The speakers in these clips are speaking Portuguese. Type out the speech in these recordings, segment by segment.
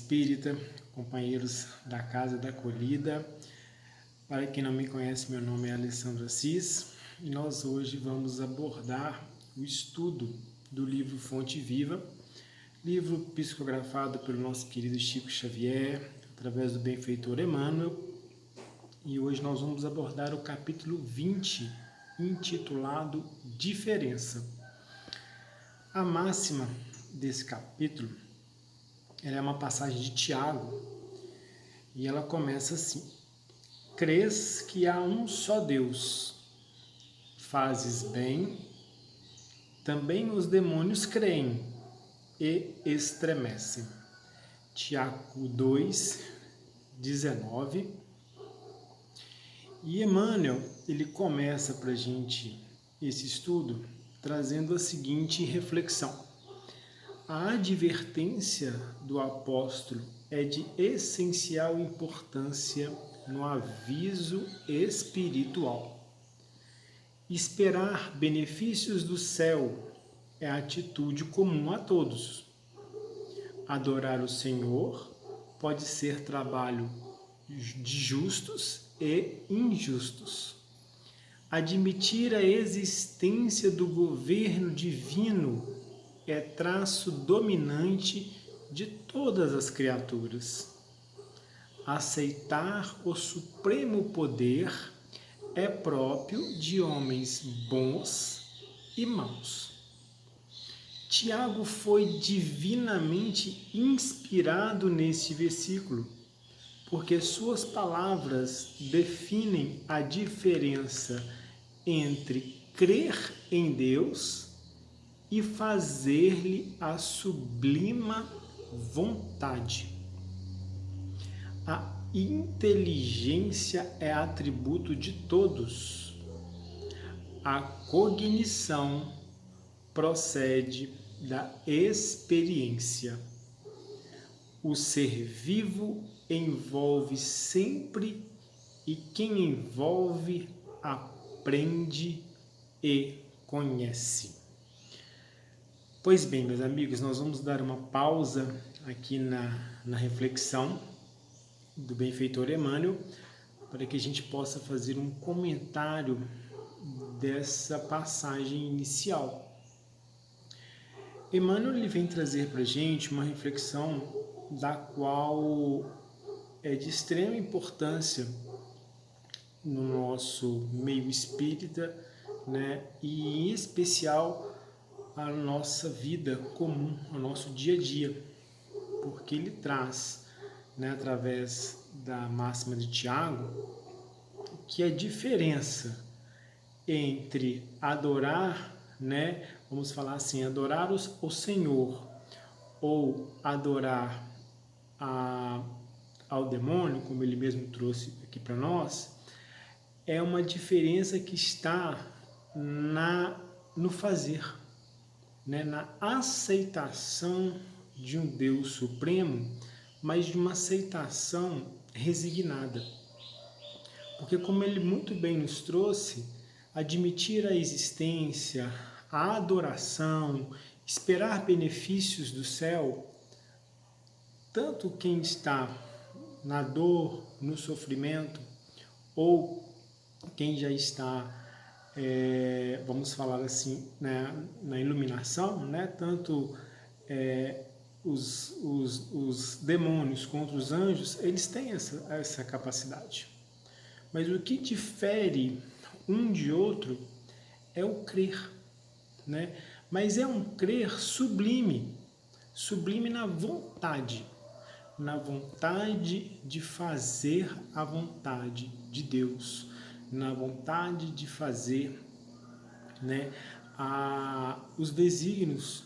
espírita, companheiros da Casa da Acolhida. Para quem não me conhece, meu nome é Alessandro Assis e nós hoje vamos abordar o estudo do livro Fonte Viva, livro psicografado pelo nosso querido Chico Xavier, através do benfeitor Emmanuel. E hoje nós vamos abordar o capítulo 20, intitulado Diferença. A máxima desse capítulo é uma passagem de Tiago e ela começa assim: crês que há um só Deus, fazes bem, também os demônios creem e estremecem. Tiago 2, 19. E Emmanuel, ele começa para a gente esse estudo trazendo a seguinte reflexão: a advertência do apóstolo é de essencial importância no aviso espiritual. Esperar benefícios do céu é atitude comum a todos. Adorar o Senhor pode ser trabalho de justos e injustos. Admitir a existência do governo divino é traço dominante de todas as criaturas. Aceitar o supremo poder é próprio de homens bons e maus. Tiago foi divinamente inspirado nesse versículo, porque suas palavras definem a diferença entre crer em Deus e fazer-lhe a sublima vontade. A inteligência é atributo de todos. A cognição procede da experiência. O ser vivo envolve sempre e quem envolve aprende e conhece. Pois bem, meus amigos, nós vamos dar uma pausa aqui na reflexão do benfeitor Emmanuel para que a gente possa fazer um comentário dessa passagem inicial. Emmanuel ele vem trazer para a gente uma reflexão da qual é de extrema importância no nosso meio espírita, né, e em especial a nossa vida comum, ao nosso dia a dia, porque ele traz, né, através da máxima de Tiago, que a diferença entre adorar, né, vamos falar assim, adorar o Senhor ou adorar ao demônio, como ele mesmo trouxe aqui para nós, é uma diferença que está no fazer, né, na aceitação de um Deus supremo, mas de uma aceitação resignada. Porque, como ele muito bem nos trouxe, admitir a existência, a adoração, esperar benefícios do céu, tanto quem está na dor, no sofrimento, ou quem já está, vamos falar assim, né, na iluminação, né, tanto os demônios quanto os anjos, eles têm essa capacidade. Mas o que difere um de outro é o crer, né? Mas é um crer sublime, sublime na vontade de fazer a vontade de Deus, na vontade de fazer, né, os desígnios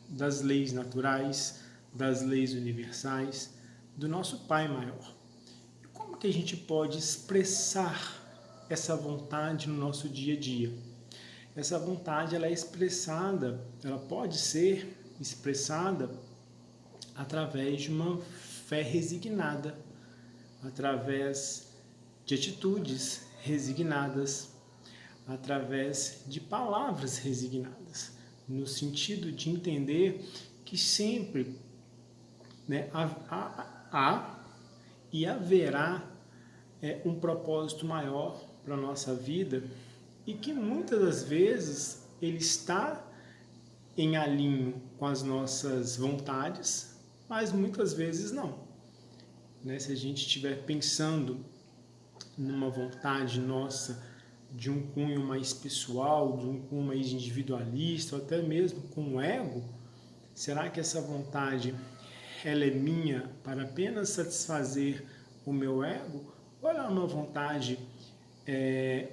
das leis naturais, das leis universais, do nosso Pai maior. Como que a gente pode expressar essa vontade no nosso dia a dia? Essa vontade ela é expressada, ela pode ser expressada através de uma fé resignada, através de atitudes resignadas, através de palavras resignadas, no sentido de entender que sempre né, há e haverá um propósito maior para a nossa vida e que muitas das vezes ele está em alinho com as nossas vontades, mas muitas vezes não. Né? Se a gente estiver pensando numa vontade nossa de um cunho mais pessoal, de um cunho mais individualista, ou até mesmo com o ego, será que essa vontade ela é minha para apenas satisfazer o meu ego? Ou ela é uma vontade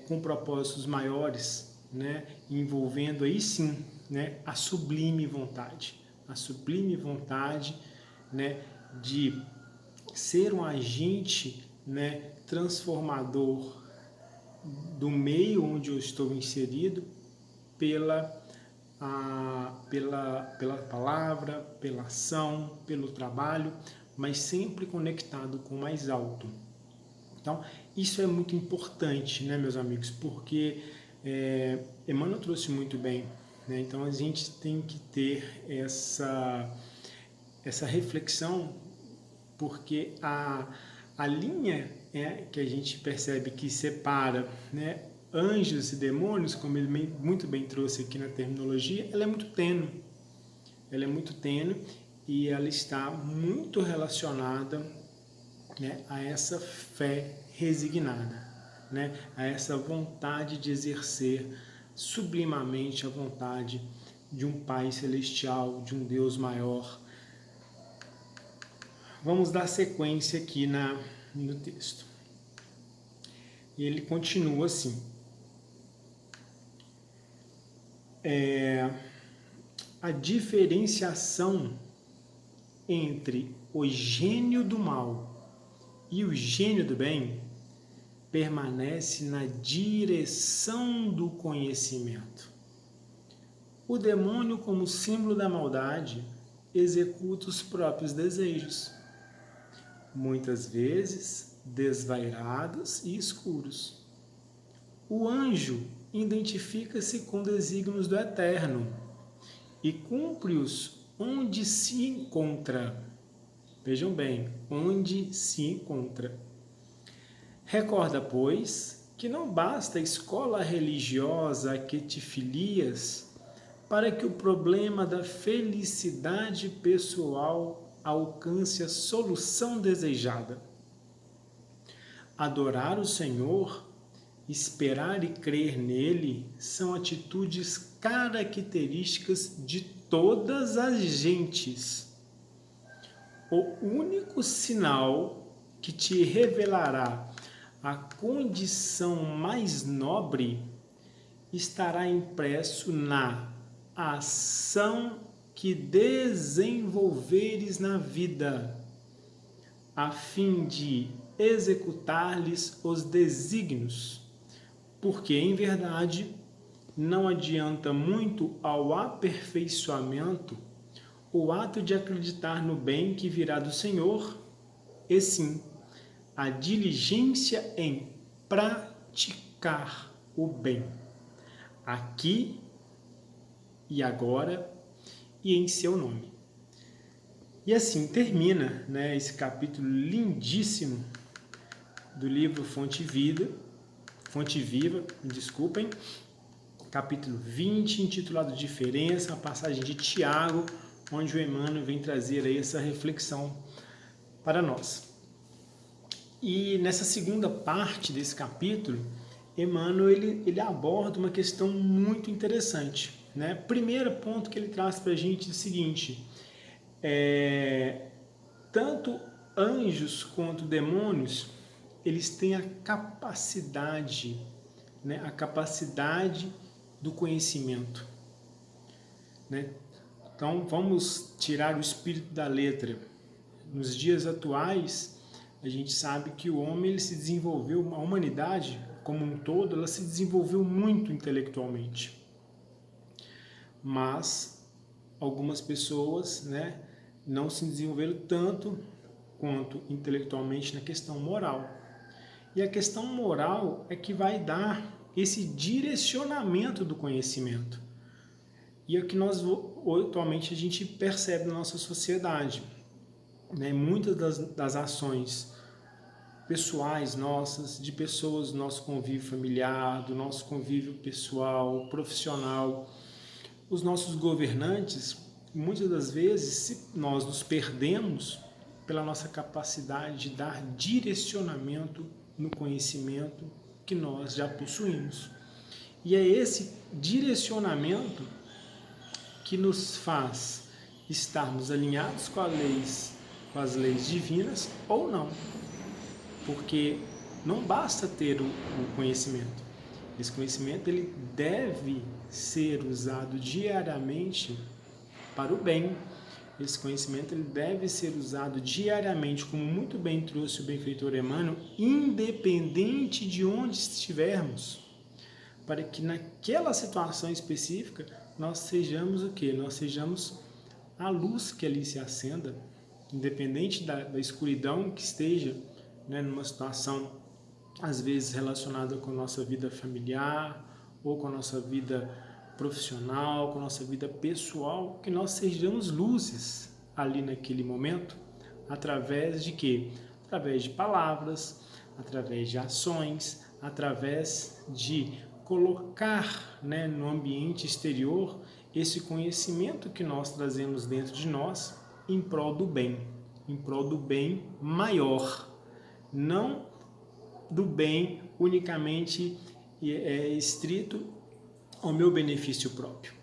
com propósitos maiores, né? Envolvendo aí sim, né, a sublime vontade, né, de ser um agente, né, transformador do meio onde eu estou inserido pela palavra, pela ação, pelo trabalho, mas sempre conectado com o mais alto. Então, isso é muito importante, né, meus amigos, porque Emmanuel trouxe muito bem, né? Então, a gente tem que ter essa reflexão, porque a linha que a gente percebe que separa, né, anjos e demônios, como ele muito bem trouxe aqui na terminologia, ela é muito tênue. Ela é muito tênue e ela está muito relacionada, né, a essa fé resignada, né, a essa vontade de exercer sublimamente a vontade de um Pai Celestial, de um Deus maior. Vamos dar sequência aqui no texto. E ele continua assim. A diferenciação entre o gênio do mal e o gênio do bem permanece na direção do conhecimento. O demônio, como símbolo da maldade, executa os próprios desejos, muitas vezes desvairados e escuros. O anjo identifica-se com desígnios do eterno e cumpre-os onde se encontra. Vejam bem, onde se encontra. Recorda, pois, que não basta a escola religiosa a que te filias para que o problema da felicidade pessoal alcance a solução desejada. Adorar o Senhor, esperar e crer nele são atitudes características de todas as gentes. O único sinal que te revelará a condição mais nobre estará impresso na ação que desenvolveres na vida, a fim de executar-lhes os desígnios, porque, em verdade, não adianta muito ao aperfeiçoamento o ato de acreditar no bem que virá do Senhor, e sim a diligência em praticar o bem, aqui e agora e em seu nome. E assim termina, né, esse capítulo lindíssimo do livro Fonte Viva, desculpem, capítulo 20, intitulado Diferença, a passagem de Tiago, onde o Emmanuel vem trazer aí essa reflexão para nós. E nessa segunda parte desse capítulo, Emmanuel ele aborda uma questão muito interessante, né? Primeiro ponto que ele traz para a gente é o seguinte: tanto anjos quanto demônios, eles têm a capacidade, né? A capacidade do conhecimento, né? Então vamos tirar o espírito da letra. Nos dias atuais, a gente sabe que o homem ele se desenvolveu, a humanidade como um todo, ela se desenvolveu muito intelectualmente. Mas algumas pessoas, né, não se desenvolveram tanto quanto intelectualmente na questão moral. E a questão moral é que vai dar esse direcionamento do conhecimento. E é o que nós atualmente a gente percebe na nossa sociedade. né, muitas das ações pessoais nossas, de pessoas do nosso convívio familiar, do nosso convívio pessoal, profissional, os nossos governantes, muitas das vezes nós nos perdemos pela nossa capacidade de dar direcionamento no conhecimento que nós já possuímos. E é esse direcionamento que nos faz estarmos alinhados com as leis divinas ou não. Porque não basta ter o conhecimento. Esse conhecimento ele deve ser usado diariamente para o bem. Esse conhecimento ele deve ser usado diariamente, como muito bem trouxe o benfeitor Emmanuel, independente de onde estivermos, para que naquela situação específica nós sejamos o quê? Nós sejamos a luz que ali se acenda, independente da escuridão que esteja, né, numa situação às vezes relacionada com a nossa vida familiar ou com a nossa vida profissional, com a nossa vida pessoal, que nós sejamos luzes ali naquele momento, através de quê? Através de palavras, através de ações, através de colocar, né, no ambiente exterior esse conhecimento que nós trazemos dentro de nós em prol do bem maior, não do bem unicamente estrito ao meu benefício próprio.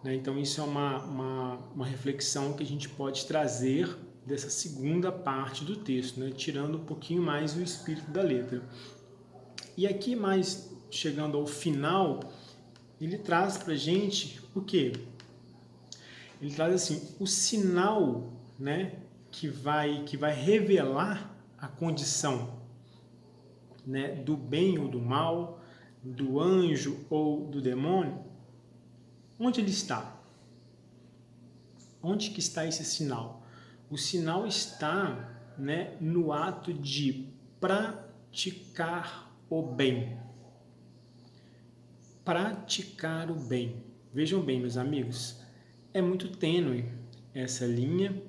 Então isso é uma reflexão que a gente pode trazer dessa segunda parte do texto, né? Tirando um pouquinho mais o espírito da letra. E aqui, mais chegando ao final, ele traz para a gente o quê? Ele traz assim, o sinal, né, que vai revelar a condição, né, do bem ou do mal, do anjo ou do demônio. Onde ele está? Onde que está esse sinal? O sinal está, né, no ato de praticar o bem. Praticar o bem. Vejam bem, meus amigos, é muito tênue essa linha.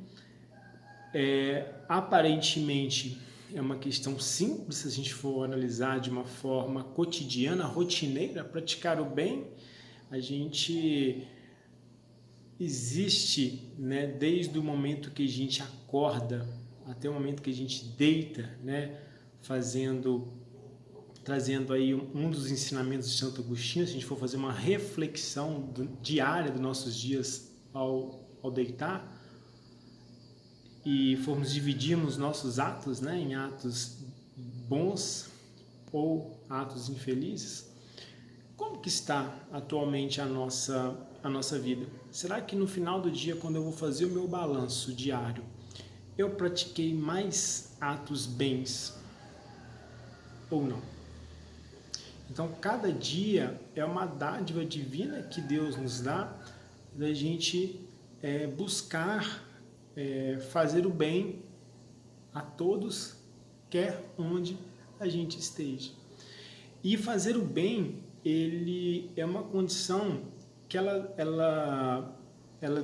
Aparentemente é uma questão simples se a gente for analisar de uma forma cotidiana, rotineira. Praticar o bem, a gente existe, né, desde o momento que a gente acorda até o momento que a gente deita, né, trazendo aí um dos ensinamentos de Santo Agostinho. Se a gente for fazer uma reflexão diária dos nossos dias ao deitar, e formos dividirmos nossos atos, né, em atos bons ou atos infelizes, como que está atualmente a nossa vida? Será que no final do dia, quando eu vou fazer o meu balanço diário, eu pratiquei mais atos bens ou não? Então, cada dia é uma dádiva divina que Deus nos dá da gente buscar fazer o bem a todos, quer onde a gente esteja. E fazer o bem, ele é uma condição que ela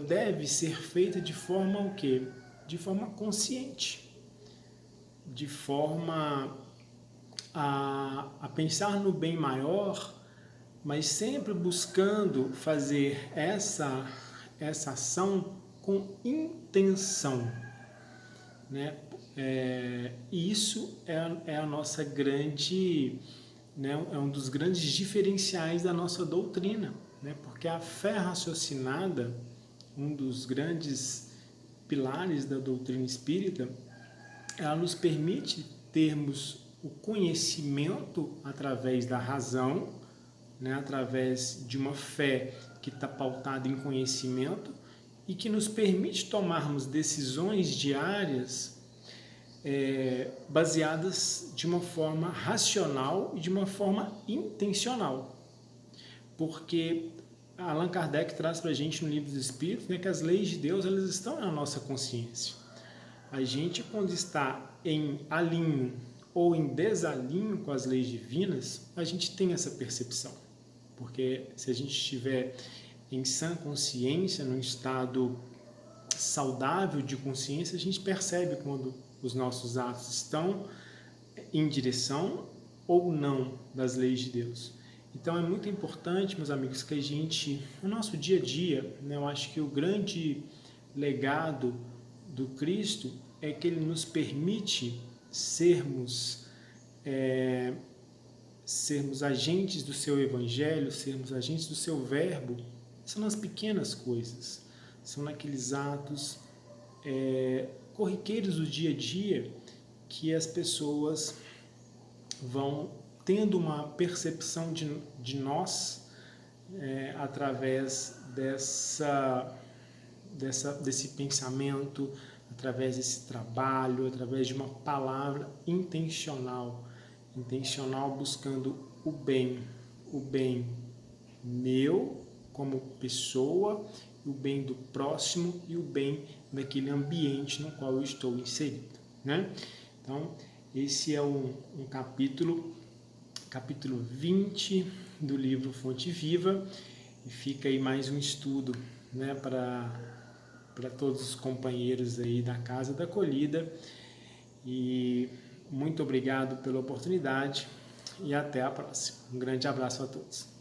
deve ser feita de forma o quê? De forma consciente, de forma a pensar no bem maior, mas sempre buscando fazer essa ação com intenção, né? E isso é a nossa grande, né, é um dos grandes diferenciais da nossa doutrina, né? Porque a fé raciocinada, um dos grandes pilares da doutrina espírita, ela nos permite termos o conhecimento através da razão, né, através de uma fé que está pautada em conhecimento e que nos permite tomarmos decisões diárias baseadas de uma forma racional e de uma forma intencional. Porque Allan Kardec traz para a gente no Livro dos Espíritos, né, que as leis de Deus elas estão na nossa consciência. A gente, quando está em alinho ou em desalinho com as leis divinas, a gente tem essa percepção. Porque se a gente estiver em sã consciência, num estado saudável de consciência, a gente percebe quando os nossos atos estão em direção ou não das leis de Deus. Então é muito importante, meus amigos, que a gente, no nosso dia a dia, né, eu acho que o grande legado do Cristo é que ele nos permite sermos agentes do seu evangelho, sermos agentes do seu verbo. São nas pequenas coisas, são naqueles atos corriqueiros do dia a dia que as pessoas vão tendo uma percepção de nós através desse pensamento, através desse trabalho, através de uma palavra intencional buscando o bem meu como pessoa, o bem do próximo e o bem daquele ambiente no qual eu estou inserido, né? Então, esse é um capítulo 20 do livro Fonte Viva, e fica aí mais um estudo, né, para todos os companheiros aí da Casa da Acolhida. E muito obrigado pela oportunidade e até a próxima. Um grande abraço a todos.